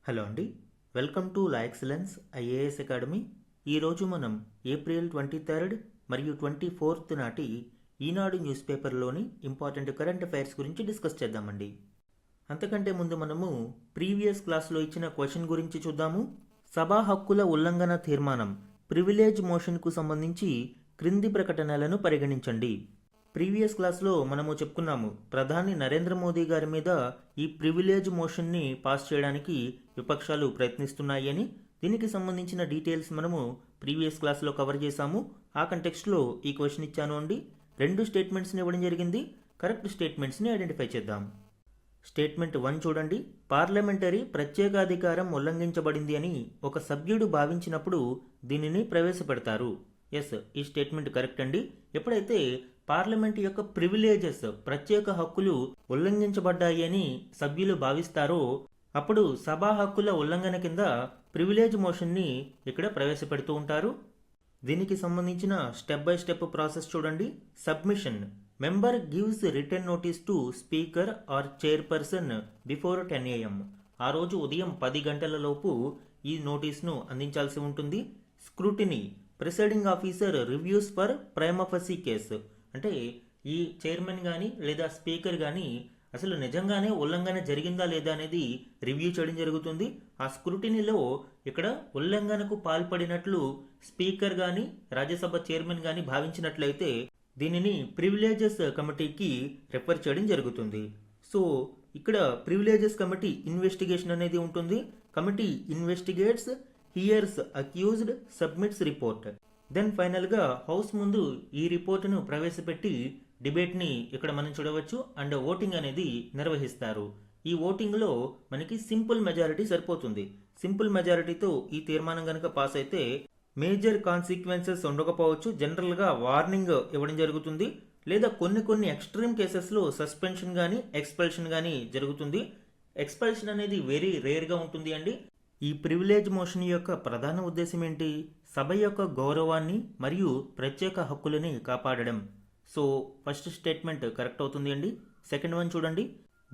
Hello అండి. Welcome to law excellence IAS academy. ఈరోజు మనం ఏప్రిల్ 23 మరియు 24 నాటి ఈనాడు న్యూస్ పేపర్లోని ఇంపార్టెంట్ కరెంట్ అఫైర్స్ గురించి డిస్కస్ చేద్దామండి. అంతకంటే ముందు మనము ప్రీవియస్ క్లాస్లో ఇచ్చిన క్వశ్చన్ గురించి చూద్దాము. సభా హక్కుల ఉల్లంఘన తీర్మానం ప్రివిలేజ్ మోషన్కు సంబంధించి క్రింది ప్రకటనలను పరిగణించండి. ప్రీవియస్ క్లాస్లో మనము చెప్పుకున్నాము, ప్రధాని నరేంద్ర మోదీ గారి మీద ఈ ప్రివిలేజ్ మోషన్ని పాస్ చేయడానికి విపక్షాలు ప్రయత్నిస్తున్నాయి అని. దీనికి సంబంధించిన డీటెయిల్స్ మనము ప్రీవియస్ క్లాస్లో కవర్ చేశాము. ఆ కంటెక్స్ట్లో ఈ క్వశ్చన్ ఇచ్చాను అండి. 2 స్టేట్మెంట్స్ని ఇవ్వడం జరిగింది. కరెక్ట్ స్టేట్మెంట్స్ని ఐడెంటిఫై చేద్దాం. స్టేట్మెంట్ 1 చూడండి. పార్లమెంటరీ ప్రత్యేకాధికారం ఉల్లంఘించబడింది అని ఒక సభ్యుడు భావించినప్పుడు దీనిని ప్రవేశపెడతారు. ఎస్, ఈ స్టేట్మెంట్ కరెక్ట్ అండి. ఎప్పుడైతే పార్లమెంట్ యొక్క ప్రివిలేజెస్ ప్రత్యేక హక్కులు ఉల్లంఘించబడ్డాయి అని సభ్యులు భావిస్తారో అప్పుడు సభా హక్కుల ఉల్లంఘన కింద ప్రివిలేజ్ మోషన్ని ఇక్కడ ప్రవేశపెడుతూ ఉంటారు. దీనికి సంబంధించిన స్టెప్ బై స్టెప్ ప్రాసెస్ చూడండి. Submission. Member gives return notice to speaker or chairperson before 10 AM. ఆ రోజు ఉదయం 10 గంటల లోపు ఈ నోటీస్ను అందించాల్సి ఉంటుంది. Scrutiny. Presiding officer reviews for prima facie case. అంటే ఈ చైర్మన్ కానీ లేదా స్పీకర్ కానీ అసలు నిజంగానే ఉల్లంఘన జరిగిందా లేదా అనేది రివ్యూ చేయడం జరుగుతుంది. ఆ స్క్రూటినీలో ఇక్కడ ఉల్లంఘనకు పాల్పడినట్లు స్పీకర్ కానీ రాజ్యసభ చైర్మన్ కానీ భావించినట్లయితే దీనిని ప్రివిలేజెస్ కమిటీకి రెఫర్ చేయడం జరుగుతుంది. సో ఇక్కడ ప్రివిలేజెస్ కమిటీ ఇన్వెస్టిగేషన్ అనేది ఉంటుంది. Committee investigates, hears accused, submits report. Then ఫైనల్గా హౌస్ ముందు ఈ రిపోర్టును ప్రవేశపెట్టి డిబేట్ని ఇక్కడ మనం చూడవచ్చు అండ్ ఓటింగ్ అనేది నిర్వహిస్తారు. ఈ ఓటింగ్లో మనకి సింపుల్ మెజారిటీ సరిపోతుంది. సింపుల్ మెజారిటీతో ఈ తీర్మానం కనుక పాస్ అయితే మేజర్ కాన్సిక్వెన్సెస్ ఉండకపోవచ్చు. జనరల్గా వార్నింగ్ ఇవ్వడం జరుగుతుంది, లేదా కొన్ని ఎక్స్ట్రీమ్ కేసెస్లో సస్పెన్షన్ కానీ ఎక్స్పల్షన్ కానీ జరుగుతుంది. ఎక్స్పల్షన్ అనేది వెరీ రేర్గా ఉంటుంది అండి. ఈ ప్రివిలేజ్ మోషన్ యొక్క ప్రధాన ఉద్దేశం ఏంటి? సభ యొక్క గౌరవాన్ని మరియు ప్రత్యేక హక్కులని కాపాడడం. సో ఫస్ట్ స్టేట్మెంట్ కరెక్ట్ అవుతుంది అండి. సెకండ్ వన్ చూడండి.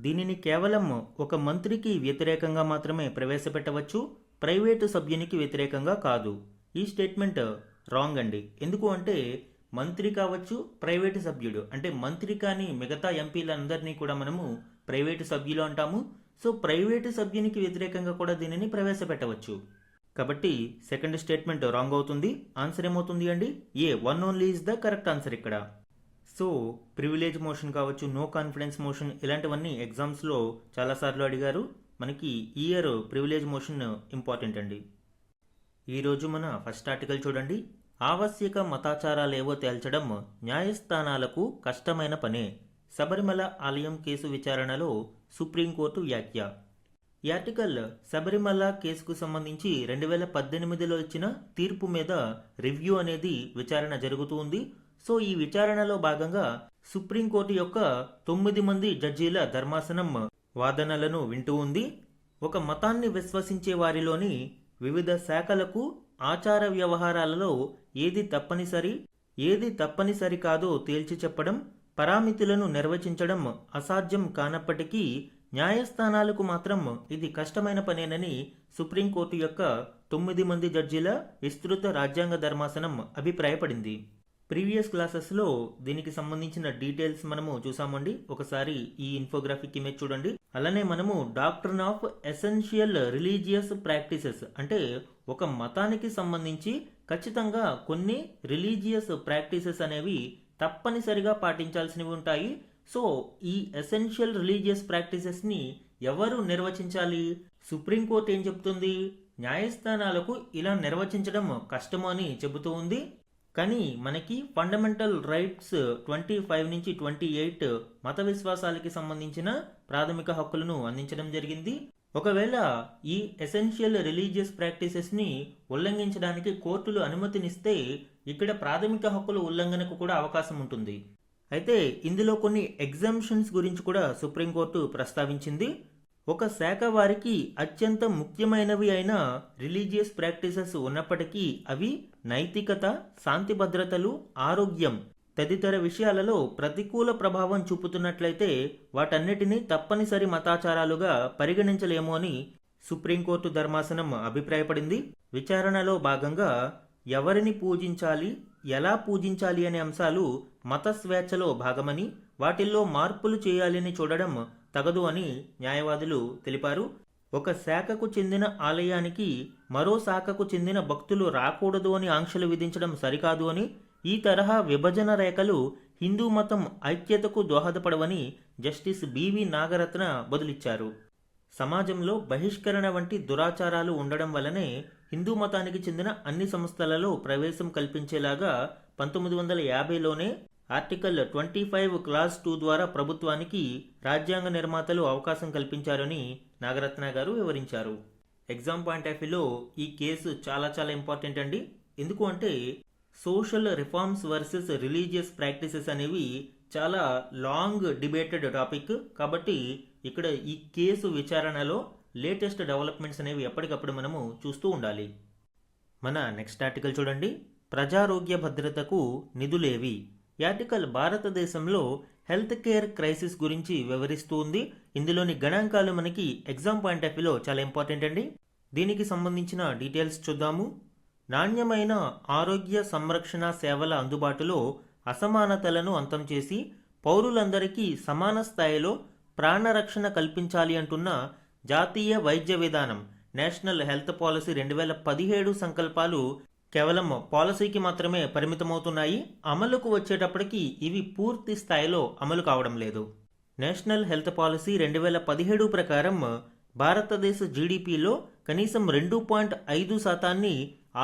దీనిని కేవలం ఒక మంత్రికి వ్యతిరేకంగా మాత్రమే ప్రవేశపెట్టవచ్చు, ప్రైవేటు సభ్యునికి వ్యతిరేకంగా కాదు. ఈ స్టేట్మెంట్ రాంగ్ అండి. ఎందుకు అంటే మంత్రి కావచ్చు, ప్రైవేటు సభ్యుడు అంటే మంత్రి కానీ మిగతా ఎంపీలందరినీ కూడా మనము ప్రైవేటు సభ్యులు అంటాము. సో ప్రైవేటు సభ్యునికి వ్యతిరేకంగా కూడా దీనిని ప్రవేశపెట్టవచ్చు. కాబట్టి సెకండ్ స్టేట్మెంట్ రాంగ్ అవుతుంది. ఆన్సర్ ఏమవుతుంది అండి? ఏ, 1 only is the correct answer ఇక్కడ. సో ప్రివిలేజ్ మోషన్ కావచ్చు, నో కాన్ఫిడెన్స్ మోషన్ ఇలాంటివన్నీ ఎగ్జామ్స్లో చాలాసార్లు అడిగారు. మనకి ఈ ఇయర్ ప్రివిలేజ్ మోషన్ ఇంపార్టెంట్ అండి. ఈరోజు మన ఫస్ట్ ఆర్టికల్ చూడండి. ఆవశ్యక మతాచారాలేవో తేల్చడం న్యాయస్థానాలకు కష్టమైన పనే. శబరిమల ఆలయం కేసు విచారణలో సుప్రీంకోర్టు వ్యాఖ్య. ఈ ఆర్టికల్ శబరిమల కేసుకు సంబంధించి 2018లో ఇచ్చిన తీర్పు మీద రివ్యూ అనేది విచారణ జరుగుతూ ఉంది. సో ఈ విచారణలో భాగంగా సుప్రీంకోర్టు యొక్క 9 మంది జడ్జీల ధర్మాసనం వాదనలను వింటూ ఉంది. ఒక మతాన్ని విశ్వసించే వారిలోని వివిధ శాఖలకు ఆచార వ్యవహారాలలో ఏది తప్పనిసరి కాదో తేల్చి చెప్పడం, పరామితులను నిర్వచించడం అసాధ్యం కానప్పటికీ న్యాయస్థానాలకు మాత్రం ఇది కష్టమైన పనేనని సుప్రీంకోర్టు యొక్క 9 మంది జడ్జీల విస్తృత రాజ్యాంగ ధర్మాసనం అభిప్రాయపడింది. ప్రీవియస్ క్లాసెస్లో దీనికి సంబంధించిన డీటెయిల్స్ మనము చూసామండి. ఒకసారి ఈ ఇన్ఫోగ్రాఫిక్ ఇమేజ్ చూడండి. అలానే మనము doctrine of essential religious practices అంటే ఒక మతానికి సంబంధించి ఖచ్చితంగా కొన్ని రిలీజియస్ ప్రాక్టీసెస్ అనేవి తప్పనిసరిగా పాటించాల్సినవి ఉంటాయి. సో ఈ ఎసెన్షియల్ రిలీజియస్ ప్రాక్టీసెస్ని ఎవరు నిర్వచించాలి? సుప్రీంకోర్టు ఏం చెబుతుంది? న్యాయస్థానాలకు ఇలా నిర్వచించడం కష్టము అని చెబుతూ ఉంది. కానీ మనకి ఫండమెంటల్ రైట్స్ 25 నుంచి 28 మత విశ్వాసాలకి సంబంధించిన ప్రాథమిక హక్కులను అందించడం జరిగింది. ఒకవేళ ఈ ఎసెన్షియల్ రిలీజియస్ ప్రాక్టీసెస్ని ఉల్లంఘించడానికి కోర్టులు అనుమతినిస్తే ఇక్కడ ప్రాథమిక హక్కుల ఉల్లంఘనకు కూడా అవకాశం ఉంటుంది. అయితే ఇందులో కొన్ని ఎగ్జామ్షన్స్ గురించి కూడా సుప్రీంకోర్టు ప్రస్తావించింది. ఒక శాఖ వారికి అత్యంత ముఖ్యమైనవి అయిన రిలీజియస్ ప్రాక్టీసెస్ ఉన్నప్పటికీ అవి నైతికత, శాంతి భద్రతలు, ఆరోగ్యం తదితర విషయాలలో ప్రతికూల ప్రభావం చూపుతున్నట్లయితే వాటన్నిటినీ తప్పనిసరి మతాచారాలుగా పరిగణించలేము అని సుప్రీంకోర్టు ధర్మాసనం అభిప్రాయపడింది. విచారణలో భాగంగా ఎవరిని పూజించాలి, ఎలా పూజించాలి అనే అంశాలు మత స్వేచ్ఛలో భాగమని, వాటిల్లో మార్పులు చేయాలని చూడడం తగదు అని న్యాయవాదులు తెలిపారు. ఒక శాఖకు చెందిన ఆలయానికి మరో శాఖకు చెందిన భక్తులు రాకూడదు అని ఆంక్షలు విధించడం సరికాదు అని, ఈ తరహా విభజన రేఖలు హిందూ మతం ఐక్యతకు దోహదపడవని జస్టిస్ బివి నాగరత్న బదులిచ్చారు. సమాజంలో బహిష్కరణ వంటి దురాచారాలు ఉండడం వల్లనే హిందూ మతానికి చెందిన అన్ని సంస్థలలో ప్రవేశం కల్పించేలాగా 1950లోనే ఆర్టికల్ 25 క్లాజ్ 2 ద్వారా ప్రభుత్వానికి రాజ్యాంగ నిర్మాతలు అవకాశం కల్పించారని నాగరత్న గారు వివరించారు. ఎగ్జామ్ పాయింట్ ఆఫ్ వ్యూలో ఈ కేసు చాలా ఇంపార్టెంట్ అండి. ఎందుకు అంటే social reforms versus religious practices అనేవి చాలా లాంగ్ డిబేటెడ్ టాపిక్. కాబట్టి ఇక్కడ ఈ కేసు విచారణలో లేటెస్ట్ డెవలప్మెంట్స్ అనేవి ఎప్పటికప్పుడు మనము చూస్తూ ఉండాలి. మన నెక్స్ట్ ఆర్టికల్ చూడండి. ప్రజారోగ్య భద్రతకు నిధులేవి? ఈ ఆర్టికల్ భారతదేశంలో హెల్త్ కేర్ క్రైసిస్ గురించి వివరిస్తూ ఉంది. ఇందులోని గణాంకాలు మనకి ఎగ్జామ్ పాయింట్ ఆఫ్ వ్యూలో చాలా ఇంపార్టెంట్ అండి. దీనికి సంబంధించిన డీటెయిల్స్ చూద్దాము. నాణ్యమైన ఆరోగ్య సంరక్షణ సేవల అందుబాటులో అసమానతలను అంతం చేసి పౌరులందరికీ సమాన స్థాయిలో ప్రాణరక్షణ కల్పించాలి అంటున్న జాతీయ వైద్య విధానం నేషనల్ హెల్త్ పాలసీ 2017 సంకల్పాలు కేవలం పాలసీకి మాత్రమే పరిమితమవుతున్నాయి. అమలుకు వచ్చేటప్పటికి ఇవి పూర్తి స్థాయిలో అమలు కావడం లేదు. నేషనల్ హెల్త్ పాలసీ 2017 ప్రకారం భారతదేశ జీడిపిలో కనీసం 2.5%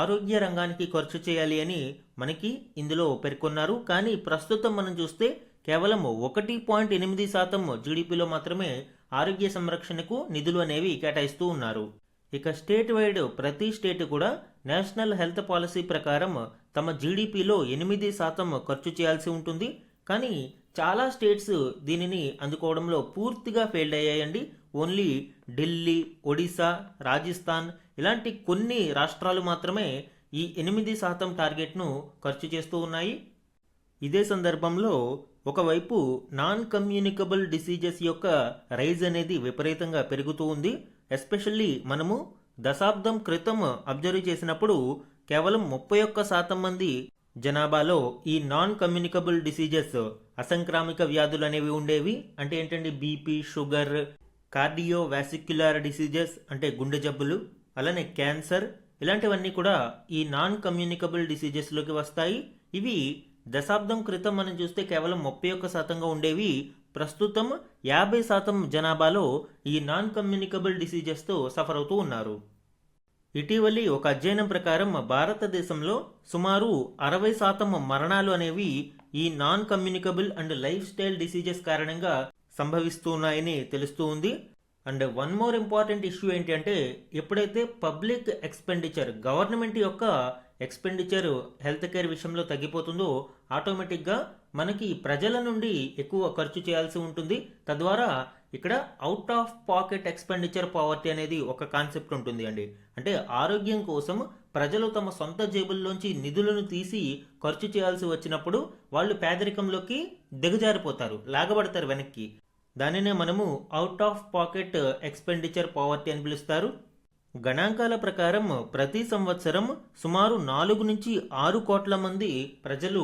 ఆరోగ్య రంగానికి ఖర్చు చేయాలి అని మనకి ఇందులో పేర్కొన్నారు. కానీ ప్రస్తుతం మనం చూస్తే కేవలం 1.8% జీడిపిలో మాత్రమే ఆరోగ్య సంరక్షణకు నిధులు అనేవి కేటాయిస్తూ ఉన్నారు. ఇక స్టేట్ వైడ్ ప్రతి స్టేట్ కూడా నేషనల్ హెల్త్ పాలసీ ప్రకారం తమ జీడిపిలో 8% ఖర్చు చేయాల్సి ఉంటుంది. కానీ చాలా స్టేట్స్ దీనిని అందుకోవడంలో పూర్తిగా ఫెయిల్ అయ్యాయండి. ఓన్లీ ఢిల్లీ, ఒడిశా, రాజస్థాన్ ఇలాంటి కొన్ని రాష్ట్రాలు మాత్రమే ఈ 8% టార్గెట్ను ఖర్చు చేస్తూ ఉన్నాయి. ఇదే సందర్భంలో ఒకవైపు నాన్ కమ్యూనికబుల్ డిసీజెస్ యొక్క రైజ్ అనేది విపరీతంగా పెరుగుతూ ఉంది. ఎస్పెషల్లీ మనము దశాబ్దం క్రితం అబ్జర్వ్ చేసినప్పుడు కేవలం 31% మంది జనాభాలో ఈ నాన్ కమ్యూనికబుల్ డిసీజెస్ అసంక్రామిక వ్యాధులు అనేవి ఉండేవి. అంటే ఏంటంటే బీపీ, షుగర్, కార్డియో వాసిక్యులర్ డిసీజెస్ అంటే గుండె జబ్బులు, అలానే క్యాన్సర్ ఇలాంటివన్నీ కూడా ఈ నాన్ కమ్యూనికబుల్ డిసీజెస్లోకి వస్తాయి. ఇవి దశాబ్దం క్రితం మనం చూస్తే కేవలం 31%గా ఉండేవి. ప్రస్తుతం 50% జనాభాలో ఈ నాన్ కమ్యూనికబుల్ డిసీజెస్తో సఫర్ అవుతూ ఉన్నారు. ఇటీవలి ఒక అధ్యయనం ప్రకారం భారతదేశంలో సుమారు 60% మరణాలు అనేవి ఈ non communicable and life style diseases కారణంగా సంభవిస్తున్నాయని తెలుస్తూ ఉంది. And one more important issue ఏంటంటే ఎప్పుడైతే పబ్లిక్ ఎక్స్పెండిచర్, గవర్నమెంట్ యొక్క ఎక్స్పెండిచర్ హెల్త్ కేర్ విషయంలో తగ్గిపోతుందో ఆటోమేటిక్గా మనకి ప్రజల నుండి ఎక్కువ ఖర్చు చేయాల్సి ఉంటుంది. తద్వారా ఇక్కడ out of pocket expenditure poverty అనేది ఒక కాన్సెప్ట్ ఉంటుంది అండి. అంటే ఆరోగ్యం కోసం ప్రజలు తమ సొంత జేబుల్లోంచి నిధులను తీసి ఖర్చు చేయాల్సి వచ్చినప్పుడు వాళ్ళు పేదరికంలోకి దిగజారిపోతారు, లాగబడతారు వెనక్కి. దానినే మనము out of pocket expenditure poverty అని పిలుస్తారు. గణాంకాల ప్రకారం ప్రతి సంవత్సరం సుమారు 4 నుంచి 6 కోట్ల మంది ప్రజలు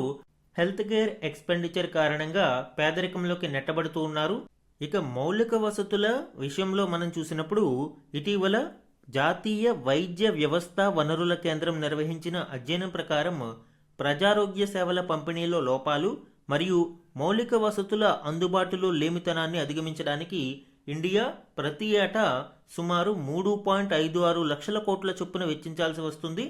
హెల్త్ కేర్ ఎక్స్పెండిచర్ కారణంగా పేదరికంలోకి నెట్టబడుతూ ఉన్నారు. ఇక మౌలిక వసతుల విషయంలో మనం చూసినప్పుడు ఇటీవల జాతీయ వైద్య వ్యవస్థ వనరుల కేంద్రం నిర్వహించిన అధ్యయనం ప్రకారం ప్రజారోగ్య సేవల పంపిణీలో లోపాలు మరియు మౌలిక వసతుల అందుబాటులో లేమితనాన్ని అధిగమించడానికి ఇండియా ప్రతి ఏటా సుమారు 3.56 లక్షల కోట్ల చొప్పున వెచ్చించాల్సి వస్తుంది.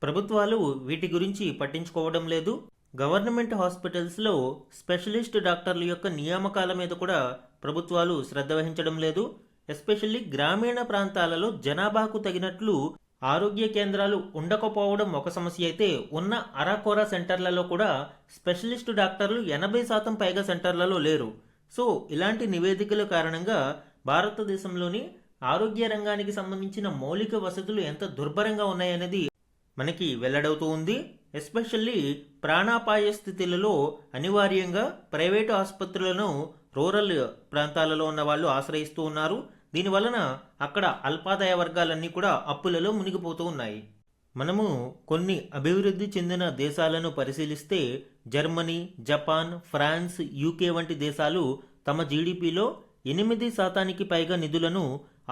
ప్రభుత్వాలు వీటి గురించి పట్టించుకోవడం లేదు. గవర్నమెంట్ హాస్పిటల్స్లో స్పెషలిస్ట్ డాక్టర్ల యొక్క నియామకాల మీద కూడా ప్రభుత్వాలు శ్రద్ధ వహించడం లేదు. ఎస్పెషల్లీ గ్రామీణ ప్రాంతాలలో జనాభాకు తగినట్లు ఆరోగ్య కేంద్రాలు ఉండకపోవడం ఒక సమస్య అయితే, ఉన్న అరాకొరా సెంటర్లలో కూడా స్పెషలిస్ట్ డాక్టర్లు 80% పైగా సెంటర్లలో లేరు. సో ఇలాంటి నివేదికల కారణంగా భారతదేశంలోని ఆరోగ్య రంగానికి సంబంధించిన మౌలిక వసతులు ఎంత దుర్భరంగా ఉన్నాయనేది మనకి వెల్లడవుతూ ఉంది. ఎస్పెషల్లీ ప్రాణాపాయ స్థితులలో అనివార్యంగా ప్రైవేటు ఆసుపత్రులను రూరల్ ప్రాంతాలలో ఉన్న వాళ్ళు ఆశ్రయిస్తూ ఉన్నారు. దీని వలన అక్కడ అల్పాదాయ వర్గాలన్నీ కూడా అప్పులలో మునిగిపోతూ ఉన్నాయి. మనము కొన్ని అభివృద్ధి చెందిన దేశాలను పరిశీలిస్తే జర్మనీ, జపాన్, ఫ్రాన్స్, యూకే వంటి దేశాలు తమ జీడిపిలో 8% పైగా నిధులను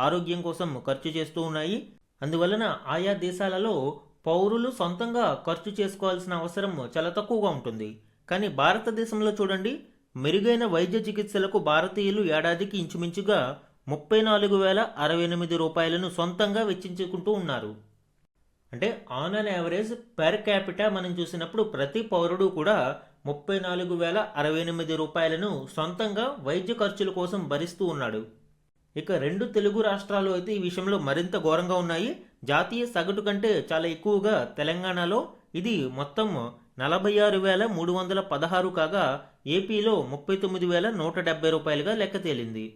ఆరోగ్యం కోసం ఖర్చు చేస్తూ ఉన్నాయి. అందువలన ఆయా దేశాలలో పౌరులు సొంతంగా ఖర్చు చేసుకోవాల్సిన అవసరం చాలా తక్కువగా ఉంటుంది. కానీ భారతదేశంలో చూడండి, మెరుగైన వైద్య చికిత్సలకు భారతీయులు ఏడాదికి ఇంచుమించుగా 34,068 రూపాయలను సొంతంగా వెచ్చించుకుంటూ ఉన్నారు. అంటే on an average per capita మనం చూసినప్పుడు ప్రతి పౌరుడు కూడా 34,068 రూపాయలను సొంతంగా వైద్య ఖర్చుల కోసం భరిస్తూ ఉన్నాడు. ఇక 2 తెలుగు రాష్ట్రాలు అయితే ఈ విషయంలో మరింత ఘోరంగా ఉన్నాయి. జాతీయ సగటు కంటే చాలా ఎక్కువగా తెలంగాణలో ఇది మొత్తం 46,316 కాగా ఏపీలో 39,170 రూపాయలుగా లెక్క తేలింది.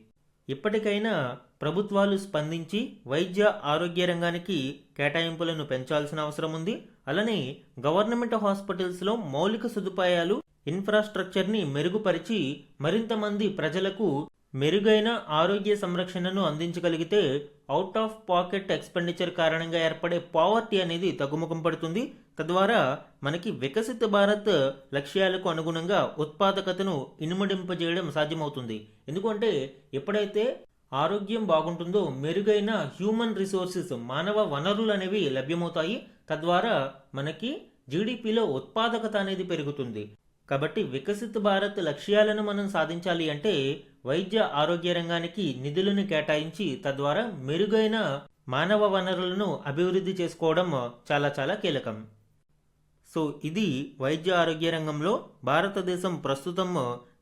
ఇప్పటికైనా ప్రభుత్వాలు స్పందించి వైద్య ఆరోగ్య రంగానికి కేటాయింపులను పెంచాల్సిన అవసరం ఉంది. అలానే గవర్నమెంట్ హాస్పిటల్స్లో మౌలిక సదుపాయాలు, ఇన్ఫ్రాస్ట్రక్చర్ని మెరుగుపరిచి మరింత మంది ప్రజలకు మెరుగైన ఆరోగ్య సంరక్షణను అందించగలిగితే అవుట్ ఆఫ్ పాకెట్ ఎక్స్పెండిచర్ కారణంగా ఏర్పడే పావర్టీ అనేది తగ్గుముఖం పడుతుంది. తద్వారా మనకి వికసిత భారత్ లక్ష్యాలకు అనుగుణంగా ఉత్పాదకతను ఇనుమడింపజేయడం సాధ్యమవుతుంది. ఎందుకంటే ఎప్పుడైతే ఆరోగ్యం బాగుంటుందో మెరుగైన హ్యూమన్ రిసోర్సెస్, మానవ వనరులు అనేవి లభ్యమవుతాయి. తద్వారా మనకి జీడిపిలో ఉత్పాదకత అనేది పెరుగుతుంది. కాబట్టి వికసిత భారత్ లక్ష్యాలను మనం సాధించాలి అంటే వైద్య ఆరోగ్య రంగానికి నిధులను కేటాయించి తద్వారా మెరుగైన మానవ వనరులను అభివృద్ధి చేసుకోవడం చాలా చాలా కీలకం. సో ఇది వైద్య ఆరోగ్య రంగంలో భారతదేశం ప్రస్తుతం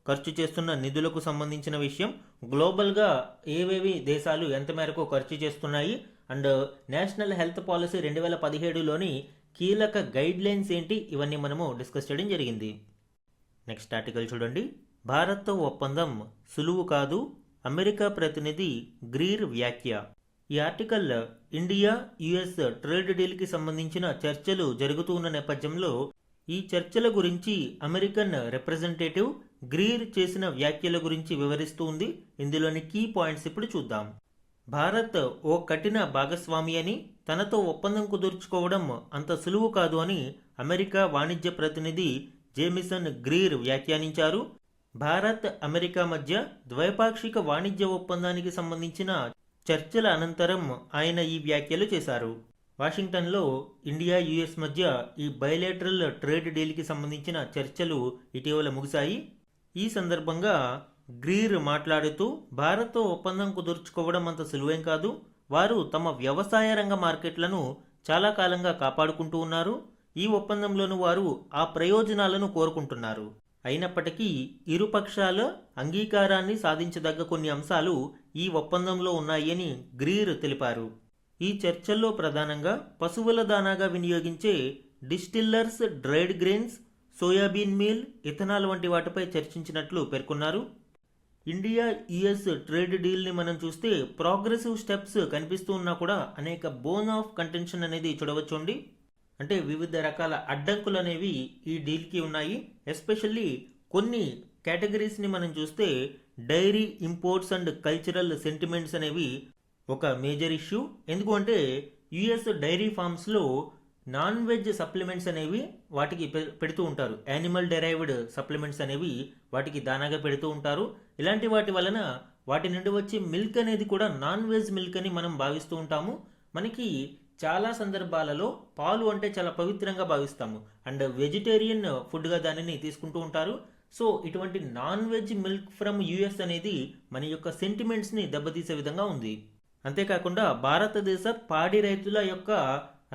ఖర్చు చేస్తున్న నిధులకు సంబంధించిన విషయం. గ్లోబల్గా ఏవేవి దేశాలు ఎంత మేరకు ఖర్చు చేస్తున్నాయి అండ్ నేషనల్ హెల్త్ పాలసీ 2017లోని కీలక గైడ్ లైన్స్ ఏంటి, ఇవన్నీ మనము డిస్కస్ చేయడం జరిగింది. నెక్స్ట్ ఆర్టికల్ చూడండి. భారత్తో ఒప్పందం సులువు కాదు, అమెరికా ప్రతినిధి గ్రీర్ వ్యాఖ్య. ఈ ఆర్టికల్ ఇండియా యుఎస్ ట్రేడ్ డీల్కి సంబంధించిన చర్చలు జరుగుతూ ఉన్న నేపథ్యంలో ఈ చర్చల గురించి అమెరికన్ రిప్రజెంటేటివ్ గ్రీర్ చేసిన వ్యాఖ్యల గురించి వివరిస్తూ ఉంది. ఇందులోని కీ పాయింట్స్ ఇప్పుడు చూద్దాం. భారత్ ఓ కఠిన భాగస్వామి అని, తనతో ఒప్పందం కుదుర్చుకోవడం అంత సులువు కాదు అని అమెరికా వాణిజ్య ప్రతినిధి జేమిసన్ గ్రీర్ వ్యాఖ్యానించారు. భారత్ అమెరికా మధ్య ద్వైపాక్షిక వాణిజ్య ఒప్పందానికి సంబంధించిన చర్చల అనంతరం ఆయన ఈ వ్యాఖ్యలు చేశారు. వాషింగ్టన్లో ఇండియా యుఎస్ మధ్య ఈ బైలేటరల్ ట్రేడ్ డీల్కి సంబంధించిన చర్చలు ఇటీవల ముగిశాయి. ఈ సందర్భంగా గ్రీర్ మాట్లాడుతూ భారత్తో ఒప్పందం కుదుర్చుకోవడం అంత సులువేం కాదు, వారు తమ వ్యవసాయ రంగ మార్కెట్లను చాలా కాలంగా కాపాడుకుంటూ ఉన్నారు. ఈ ఒప్పందంలోనూ వారు ఆ ప్రయోజనాలను కోరుకుంటున్నారు. అయినప్పటికీ ఇరుపక్షాల అంగీకారాన్ని సాధించదగ్గ కొన్ని అంశాలు ఈ ఒప్పందంలో ఉన్నాయని గ్రీర్ తెలిపారు. ఈ చర్చల్లో ప్రధానంగా పశువుల దానాగా వినియోగించే distillers dried grains, soybean meal, ethanol వంటి వాటిపై చర్చించినట్లు పేర్కొన్నారు. ఇండియా యుఎస్ ట్రేడ్ డీల్ని మనం చూస్తే ప్రోగ్రెసివ్ స్టెప్స్ కనిపిస్తూ ఉన్నా కూడా అనేక బోన్ ఆఫ్ కంటెన్షన్ అనేది చూడవచ్చండి. అంటే వివిధ రకాల అడ్డంకులు అనేవి ఈ డీల్కి ఉన్నాయి. ఎస్పెషల్లీ కొన్ని కేటగిరీస్ని మనం చూస్తే dairy imports and cultural sentiments అనేవి ఒక మేజర్ ఇష్యూ. ఎందుకు అంటే యుఎస్ డైరీ ఫార్మ్స్లో నాన్ వెజ్ సప్లిమెంట్స్ అనేవి వాటికి పెడుతూ ఉంటారు. యానిమల్ డెరైవ్డ్ సప్లిమెంట్స్ అనేవి వాటికి దానాగా పెడుతూ ఉంటారు. ఇలాంటి వాటి వలన వాటి నుండి వచ్చే మిల్క్ అనేది కూడా నాన్ వెజ్ మిల్క్ అని మనం భావిస్తూ ఉంటాము. మనకి చాలా సందర్భాలలో పాలు అంటే చాలా పవిత్రంగా భావిస్తాము అండ్ వెజిటేరియన్ ఫుడ్గా దానిని తీసుకుంటూ ఉంటారు. సో ఇటువంటి non veg milk from US అనేది మన యొక్క సెంటిమెంట్స్ని దెబ్బతీసే విధంగా ఉంది. అంతేకాకుండా భారతదేశ పాడి రైతుల యొక్క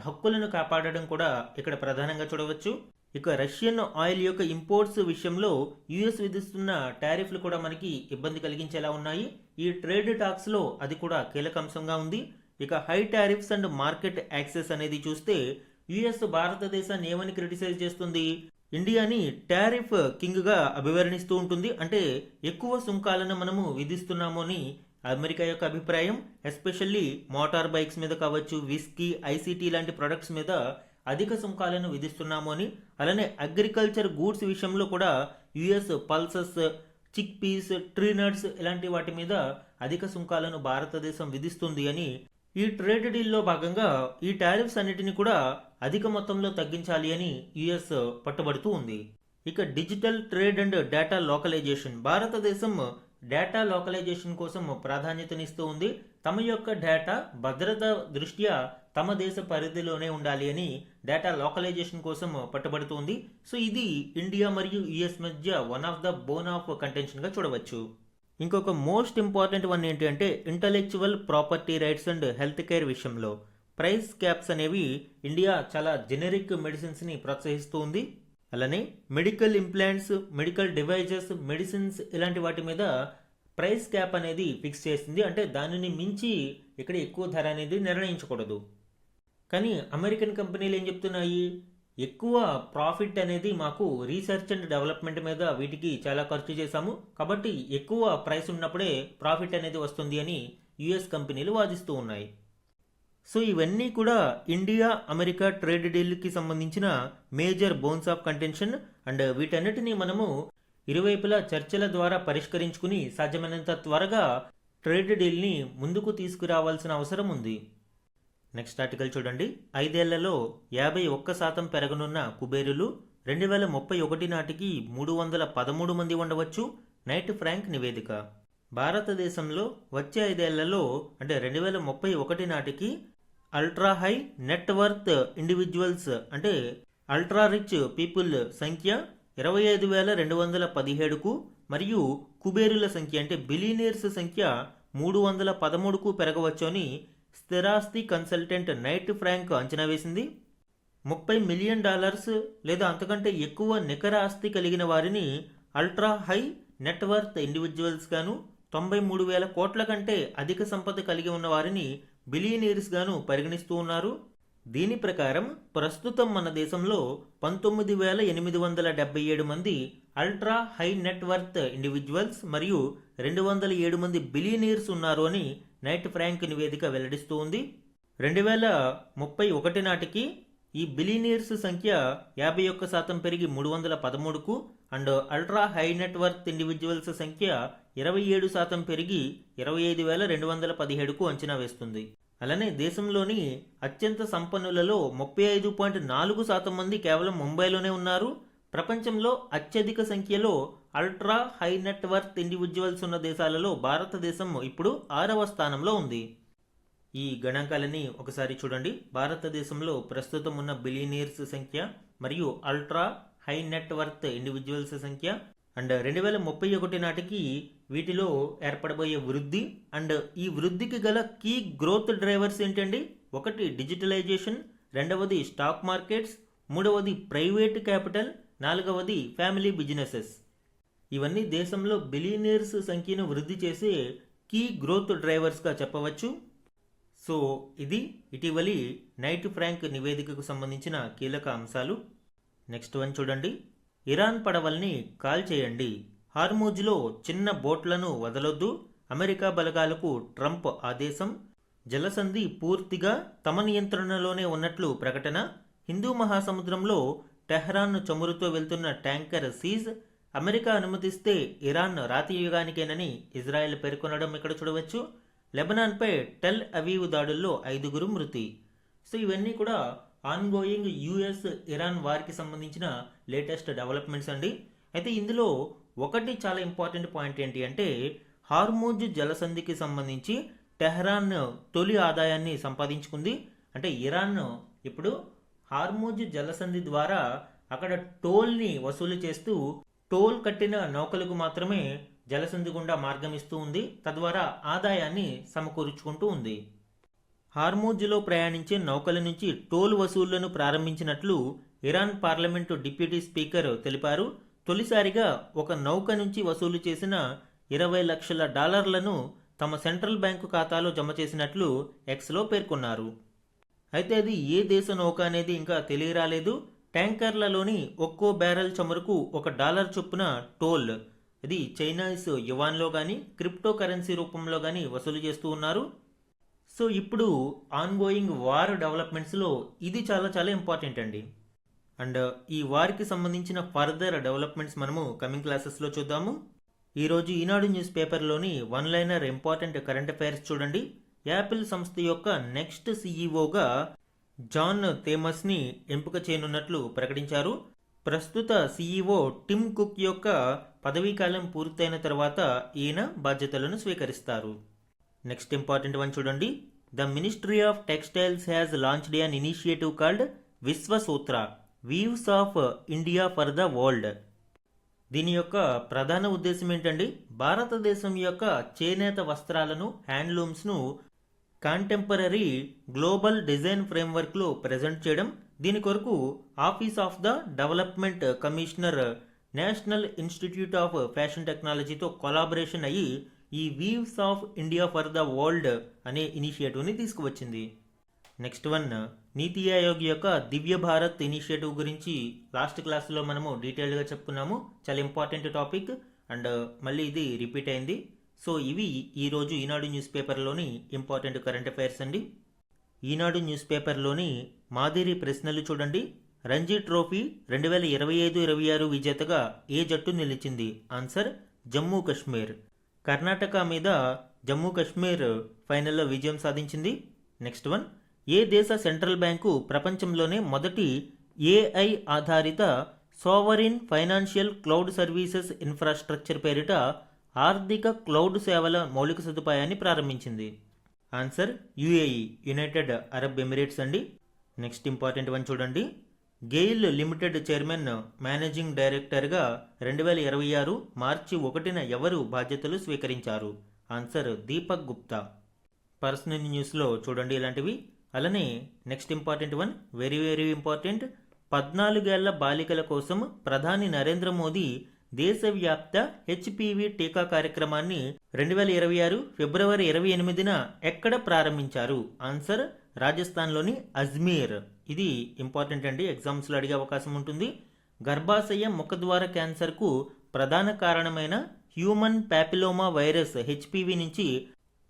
హక్కులను కాపాడడం కూడా ఇక్కడ ప్రధానంగా చూడవచ్చు. ఇక రష్యన్ ఆయిల్ యొక్క ఇంపోర్ట్స్ విషయంలో యుఎస్ విధిస్తున్న టారిఫ్లు కూడా మనకి ఇబ్బంది కలిగించేలా ఉన్నాయి. ఈ ట్రేడ్ టాక్స్లో అది కూడా కీలక అంశంగా ఉంది. ఇక high tariffs and market access అనేది చూస్తే యుఎస్ భారతదేశాన్ని ఏమని క్రిటిసైజ్ చేస్తుంది, ఇండియాని టారిఫ్ కింగ్గా అభివర్ణిస్తూ ఉంటుంది. అంటే ఎక్కువ సుంకాలను మనము విధిస్తున్నాము అని అమెరికా యొక్క అభిప్రాయం. ఎస్పెషల్లీ మోటార్ బైక్స్ మీద కావచ్చు, విస్కీ, ఐసీటీ లాంటి ప్రొడక్ట్స్ మీద అధిక సుంకాలను విధిస్తున్నాము అని. అలానే అగ్రికల్చర్ గూడ్స్ విషయంలో కూడా US pulses, chickpeas, tree nuts ఇలాంటి వాటి మీద అధిక సుంకాలను భారతదేశం విధిస్తుంది అని ఈ ట్రేడ్ డీల్లో భాగంగా ఈ టారిఫ్స్ అన్నిటిని కూడా అధిక మొత్తంలో తగ్గించాలి అని యుఎస్ పట్టుబడుతూ ఉంది. ఇక digital trade and data localisation. భారతదేశం డేటా లోకలైజేషన్ కోసం ప్రాధాన్యతనిస్తూ ఉంది. తమ యొక్క డేటా భద్రత దృష్ట్యా తమ దేశ పరిధిలోనే ఉండాలి అని డేటా లోకలైజేషన్ కోసం పట్టుబడుతుంది. సో ఇది ఇండియా మరియు యుఎస్ మధ్య one of the bone of కంటెన్షన్గా చూడవచ్చు. ఇంకొక మోస్ట్ ఇంపార్టెంట్ వన్ ఏంటి అంటే intellectual property rights and health care విషయంలో ప్రైస్ క్యాప్స్ అనేవి ఇండియా చాలా జెనరిక్ మెడిసిన్స్ని ప్రోత్సహిస్తూ ఉంది. అలానే medical implants, medical devices, medicines ఇలాంటి వాటి మీద ప్రైస్ క్యాప్ అనేది ఫిక్స్ చేసింది. అంటే దానిని మించి ఇక్కడ ఎక్కువ ధర అనేది నిర్ణయించకూడదు. కానీ అమెరికన్ కంపెనీలు ఏం చెప్తున్నాయి, ఎక్కువ ప్రాఫిట్ అనేది మాకు రీసెర్చ్ అండ్ డెవలప్మెంట్ మీద వీటికి చాలా ఖర్చు చేశాము, కాబట్టి ఎక్కువ ప్రైస్ ఉన్నప్పుడే ప్రాఫిట్ అనేది వస్తుంది అని యుఎస్ కంపెనీలు వాదిస్తూ ఉన్నాయి. సో ఇవన్నీ కూడా ఇండియా అమెరికా ట్రేడ్ డీల్కి సంబంధించిన major bones of contention. And వీటన్నిటినీ మనము ఇరువైపులా చర్చల ద్వారా పరిష్కరించుకుని సాధ్యమైనంత త్వరగా ట్రేడ్ డీల్ని ముందుకు తీసుకురావాల్సిన అవసరం ఉంది. నెక్స్ట్ ఆర్టికల్ చూడండి. 5 ఏళ్లలో 51% పెరగనున్న కుబేరులు 2031 నాటికి 313 మంది ఉండవచ్చు. నైట్ ఫ్రాంక్ నివేదిక. భారతదేశంలో వచ్చే 5 ఏళ్లలో అంటే 2031 నాటికి అల్ట్రా హై నెట్వర్త్ ఇండివిజువల్స్ అంటే అల్ట్రా రిచ్ పీపుల్ సంఖ్య 25,217కు మరియు కుబేరుల సంఖ్య అంటే బిలియనీర్స్ సంఖ్య 313కు పెరగవచ్చు అని స్థిరాస్తి కన్సల్టెంట్ నైట్ ఫ్రాంక్ అంచనా వేసింది. $30 మిలియన్ లేదా అంతకంటే ఎక్కువ నికర ఆస్తి కలిగిన వారిని అల్ట్రా హై నెట్వర్త్ ఇండివిజువల్స్ గాను, 93,000 కోట్ల కంటే అధిక సంపద కలిగి ఉన్న వారిని బిలియనీర్స్ గాను పరిగణిస్తూ ఉన్నారు. దీని ప్రకారం ప్రస్తుతం మన దేశంలో 19,877 మంది అల్ట్రా హై నెట్వర్త్ ఇండివిజువల్స్ మరియు 207 మంది బిలియనీర్స్ ఉన్నారు అని నైట్ ఫ్రాంక్ నివేదిక వెల్లడిస్తూ ఉంది. 2031 నాటికి ఈ బిలియనీర్స్ సంఖ్య 51% పెరిగి 313కు and ultra high net worth individuals సంఖ్య 27% పెరిగి 25,217కు అంచనా వేస్తుంది. అలానే దేశంలోని అత్యంత సంపన్నులలో 35.4% మంది కేవలం ముంబైలోనే ఉన్నారు. ప్రపంచంలో అత్యధిక సంఖ్యలో అల్ట్రా హై నెట్వర్త్ ఇండివిజువల్స్ ఉన్న దేశాలలో భారతదేశం ఇప్పుడు 6వ స్థానంలో ఉంది. ఈ గణాంకాలని ఒకసారి చూడండి. భారతదేశంలో ప్రస్తుతం ఉన్న బిలియనీర్స్ సంఖ్య మరియు అల్ట్రా హై నెట్వర్త్ ఇండివిజువల్స్ సంఖ్య అండ్ 2031 నాటికి వీటిలో ఏర్పడబోయే వృద్ధి అండ్ ఈ వృద్ధికి గల కీ గ్రోత్ డ్రైవర్స్ ఏంటండి? ఒకటి డిజిటలైజేషన్, రెండవది స్టాక్ మార్కెట్స్, మూడవది ప్రైవేట్ క్యాపిటల్, నాలుగవది ఫ్యామిలీ బిజినెసెస్. ఇవన్నీ దేశంలో బిలియనీర్స్ సంఖ్యను వృద్ధి చేసే కీ గ్రోత్ డ్రైవర్స్గా చెప్పవచ్చు. సో ఇది ఇటీవలి నైట్ ఫ్రాంక్ నివేదికకు సంబంధించిన కీలక అంశాలు. నెక్స్ట్ వన్ చూడండి. ఇరాన్ పడవల్ని కాల్ చేయండి, హార్మూజ్లో చిన్న బోట్లను వదలొద్దు, అమెరికా బలగాలకు ట్రంప్ ఆదేశం, జలసంధి పూర్తిగా తమ నియంత్రణలోనే ఉన్నట్లు ప్రకటన, హిందూ మహాసముద్రంలో టెహ్రాన్ చమురుతో వెళ్తున్న ట్యాంకర్ సీజ్, అమెరికా అనుమతిస్తే ఇరాన్ రాతి యుగానికేనని ఇజ్రాయెల్ పేర్కొనడం ఇక్కడ చూడవచ్చు, లెబనాన్పై టెల్ అవీవ్ దాడుల్లో 5 మృతి. సో ఇవన్నీ కూడా ఆన్గోయింగ్ యుఎస్ ఇరాన్ వార్కి సంబంధించిన లేటెస్ట్ డెవలప్మెంట్స్ అండి. అయితే ఇందులో ఒకటి చాలా ఇంపార్టెంట్ పాయింట్ ఏంటి అంటే హార్మూజ్ జలసంధికి సంబంధించి టెహ్రాన్ తొలి ఆదాయాన్ని సంపాదించుకుంది. అంటే ఇరాన్ ఇప్పుడు హార్మూజ్ జలసంధి ద్వారా అక్కడ టోల్ని వసూలు చేస్తూ టోల్ కట్టిన నౌకలకు మాత్రమే జలసంధి గుండా మార్గం ఇస్తూ ఉంది. తద్వారా ఆదాయాన్ని సమకూర్చుకుంటూ ఉంది. హార్మూజ్లో ప్రయాణించే నౌకల నుంచి టోల్ వసూళ్లను ప్రారంభించినట్లు ఇరాన్ పార్లమెంటు డిప్యూటీ స్పీకర్ తెలిపారు. తొలిసారిగా ఒక నౌక నుంచి వసూలు చేసిన $20 లక్షల తమ సెంట్రల్ బ్యాంకు ఖాతాలో జమ చేసినట్లు ఎక్స్లో పేర్కొన్నారు. అయితే అది ఏ దేశ నౌక అనేది ఇంకా తెలియరాలేదు. ట్యాంకర్లలోని ఒక్కో బ్యారెల్ చమురుకు $1 చొప్పున టోల్, ఇది చైనీస్ యువాన్లో కానీ క్రిప్టో కరెన్సీ రూపంలో కానీ వసూలు చేస్తూ ఉన్నారు. సో ఇప్పుడు ఆన్గోయింగ్ వార్ డెవలప్మెంట్స్లో ఇది చాలా చాలా ఇంపార్టెంట్ అండి. అండ్ ఈ వార్కి సంబంధించిన ఫర్దర్ డెవలప్మెంట్స్ మనము కమింగ్ క్లాసెస్లో చూద్దాము. ఈరోజు ఈనాడు న్యూస్ పేపర్లోని one liner important current affairs చూడండి. యాపిల్ సంస్థ యొక్క నెక్స్ట్ సీఈఓగా జాన్ థేమస్ని ఎంపిక చేయనున్నట్లు ప్రకటించారు. ప్రస్తుత సీఈఓ టిమ్ కుక్ యొక్క పదవీకాలం పూర్తయిన తర్వాత ఈయన బాధ్యతలను స్వీకరిస్తారు. నెక్స్ట్ ఇంపార్టెంట్ వన్ చూడండి. The ministry of textiles has launched an initiative called Vishwasutra weaves of India for the world. దీని యొక్క ప్రధాన ఉద్దేశం ఏంటండి? భారతదేశం యొక్క చేనేత వస్త్రాలను, హ్యాండ్లూమ్స్ను కాంటెంపరీ గ్లోబల్ డిజైన్ ఫ్రేమ్వర్క్లో ప్రజెంట్ చేయడం. దీని కొరకు office of the development commissioner national institute of fashion టెక్నాలజీతో కొలాబరేషన్ అయ్యి ఈ weaves of India for the world అనే ఇనిషియేటివ్ని తీసుకువచ్చింది. నెక్స్ట్ వన్, నీతి ఆయోగ్ యొక్క దివ్య భారత్ ఇనిషియేటివ్ గురించి లాస్ట్ క్లాస్లో మనము డీటెయిల్గా చెప్పుకున్నాము. చాలా ఇంపార్టెంట్ టాపిక్ అండ్ మళ్ళీ ఇది రిపీట్ అయింది. సో ఇవి ఈరోజు Eenadu news పేపర్లోని important current affairs అండి. ఈనాడు న్యూస్ పేపర్లోని మాదిరి ప్రశ్నలు చూడండి. రంజీ ట్రోఫీ 2025-26 విజేతగా ఏ జట్టు నిలిచింది? ఆన్సర్ జమ్మూ కాశ్మీర్. కర్ణాటక మీద జమ్మూ కాశ్మీర్ ఫైనల్లో విజయం సాధించింది. నెక్స్ట్ వన్, ఏ దేశ సెంట్రల్ బ్యాంకు ప్రపంచంలోనే మొదటి ఏఐ ఆధారిత sovereign financial cloud services infrastructure పేరిట ఆర్థిక క్లౌడ్ సేవల మౌలిక సదుపాయాన్ని ప్రారంభించింది? Answer UAE, United Arab Emirates అండి. నెక్స్ట్ ఇంపార్టెంట్ వన్ చూడండి. గెయిల్ లిమిటెడ్ చైర్మన్, మేనేజింగ్ డైరెక్టర్గా 2026 మార్చి 1న ఎవరు బాధ్యతలు స్వీకరించారు? ఆన్సర్ దీపక్ గుప్తా. పర్సనల్ న్యూస్లో చూడండి ఇలాంటివి. అలానే next important one, very very important. 14 ఏళ్ల బాలికల కోసం ప్రధాని నరేంద్ర మోదీ దేశవ్యాప్త హెచ్పివి టీకా కార్యక్రమాన్ని 2026 ఫిబ్రవరి 28న ఎక్కడ ప్రారంభించారు? ఆన్సర్ రాజస్థాన్లోని అజ్మీర్. ఇది ఇంపార్టెంట్ అండి, ఎగ్జామ్స్లో అడిగే అవకాశం ఉంటుంది. గర్భాశయ ముఖద్వార క్యాన్సర్కు ప్రధాన కారణమైన హ్యూమన్ ప్యాపిలోమా వైరస్ హెచ్పివి నుంచి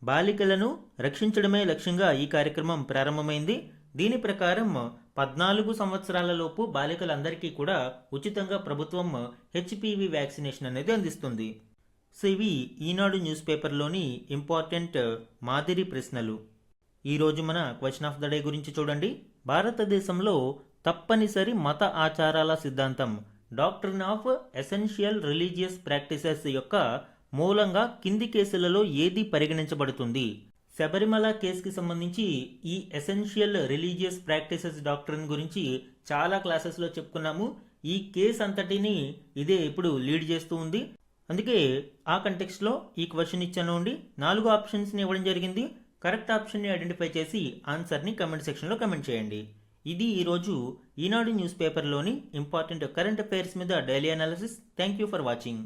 బాలికలను రక్షించడమే లక్ష్యంగా ఈ కార్యక్రమం ప్రారంభమైంది. దీని ప్రకారం 14 సంవత్సరాలలోపు బాలికలందరికీ కూడా ఉచితంగా ప్రభుత్వం హెచ్పివి వ్యాక్సినేషన్ అనేది అందిస్తుంది. సో ఇవి ఈనాడు న్యూస్ పేపర్లోని ఇంపార్టెంట్ మాదిరి ప్రశ్నలు. ఈరోజు మన క్వశ్చన్ ఆఫ్ ద డే గురించి చూడండి. భారతదేశంలో తప్పనిసరి మత ఆచారాల సిద్ధాంతం doctrine of essential religious practices యొక్క మూలంగా కింది కేసులలో ఏది పరిగణించబడుతుంది? శబరిమల కేసుకి సంబంధించి ఈ ఎసెన్షియల్ రిలీజియస్ ప్రాక్టీసెస్ డాక్ట్రిన్ గురించి చాలా క్లాసెస్లో చెప్పుకున్నాము. ఈ కేసు అంతటిని ఇదే ఇప్పుడు లీడ్ చేస్తూ ఉంది. అందుకే ఆ కంటెక్స్ట్లో ఈ క్వశ్చన్ ఇచ్చాను అండి. 4 ఆప్షన్స్ని ఇవ్వడం జరిగింది. కరెక్ట్ ఆప్షన్ని ఐడెంటిఫై చేసి ఆన్సర్ని కమెంట్ సెక్షన్లో కమెంట్ చేయండి. ఇది ఈరోజు Eenadu news పేపర్లోని important current affairs మీద daily analysis. Thank you for watching.